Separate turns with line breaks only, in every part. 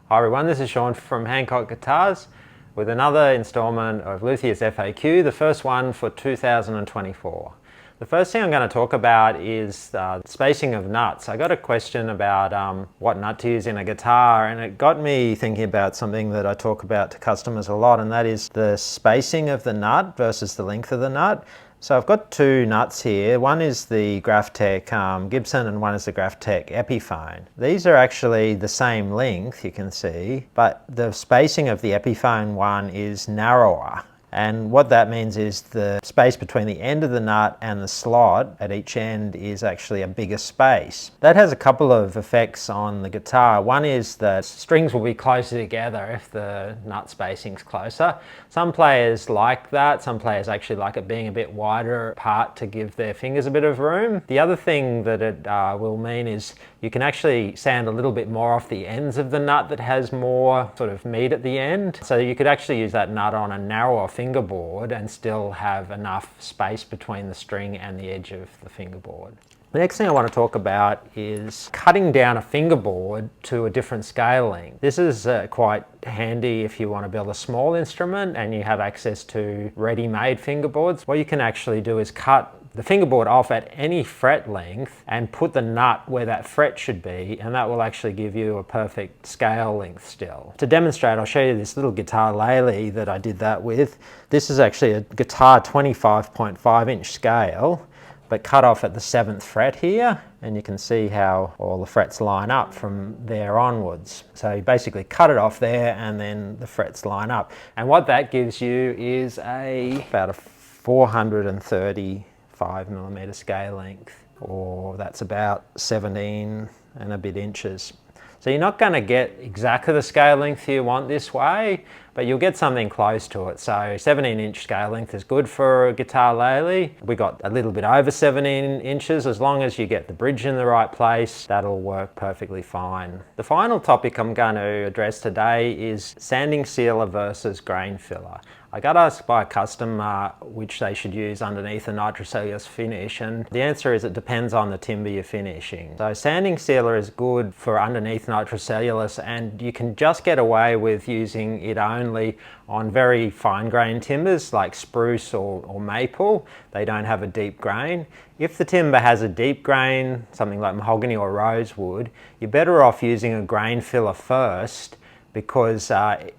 Hi everyone, this is Sean from Hancock Guitars with another installment of Luthier's FAQ, the first one for 2024. The first thing I'm going to talk about is spacing of nuts. I got a question about what nut to use in a guitar, and it got me thinking about something that I talk about to customers a lot, and that is the spacing of the nut versus the length of the nut. So I've got two nuts here. One is the Graphtec Gibson and one is the Graphtec Epiphone. These are actually the same length, you can see, but the spacing of the Epiphone one is narrower. And what that means is the space between the end of the nut and the slot at each end is actually a bigger space. That has a couple of effects on the guitar. One is that strings will be closer together if the nut spacing's closer. Some players like that. Some players actually like it being a bit wider apart to give their fingers a bit of room. The other thing that it will mean is you can actually sound a little bit more off the ends of the nut that has more sort of meat at the end. So you could actually use that nut on a narrower fingerboard and still have enough space between the string and the edge of the fingerboard. The next thing I want to talk about is cutting down a fingerboard to a different scaling. This is quite handy if you want to build a small instrument and you have access to ready-made fingerboards. What you can actually do is cut the fingerboard off at any fret length and put the nut where that fret should be, and that will actually give you a perfect scale length still. To demonstrate, I'll show you this little guitar ukulele that I did that with. This is actually a guitar 25.5 inch scale, but cut off at the 7th fret here, and you can see how all the frets line up from there onwards. So you basically cut it off there and then the frets line up. And what that gives you is about a 435mm scale length, or that's about 17 and a bit inches. So you're not going to get exactly the scale length you want this way, but you'll get something close to it. So 17-inch scale length is good for a guitar ukulele. We got a little bit over 17 inches. As long as you get the bridge in the right place, that'll work perfectly fine. The final topic I'm going to address today is sanding sealer versus grain filler. I got asked by a customer which they should use underneath a nitrocellulose finish, and the answer is it depends on the timber you're finishing. So sanding sealer is good for underneath nitrocellulose, and you can just get away with using it only on very fine grain timbers like spruce or maple. They don't have a deep grain. If the timber has a deep grain, something like mahogany or rosewood, you're better off using a grain filler first, because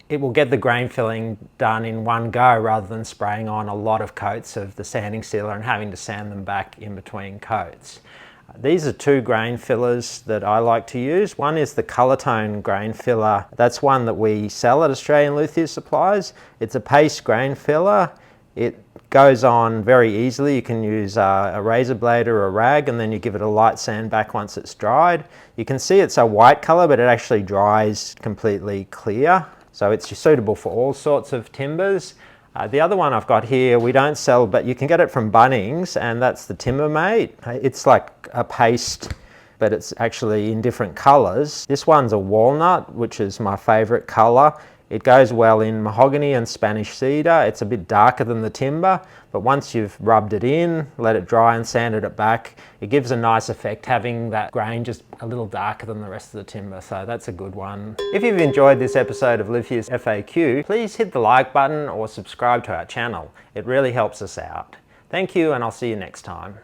it will get the grain filling done in one go rather than spraying on a lot of coats of the sanding sealer and having to sand them back in between coats. These are two grain fillers that I like to use. One is the Colortone grain filler. That's one that we sell at Australian Luthier Supplies. It's a paste grain filler. It goes on very easily. You can use a razor blade or a rag, and then you give it a light sand back once it's dried. You can see it's a white color, but it actually dries completely clear. So it's suitable for all sorts of timbers. The other one I've got here, we don't sell, but you can get it from Bunnings, and that's the Timbermate. It's like a paste, but it's actually in different colors. This one's a walnut, which is my favorite color. It goes well in mahogany and Spanish cedar. It's a bit darker than the timber, but once you've rubbed it in, let it dry and sanded it back, it gives a nice effect having that grain just a little darker than the rest of the timber, so that's a good one. If you've enjoyed this episode of Luthier's FAQ, please hit the like button or subscribe to our channel. It really helps us out. Thank you, and I'll see you next time.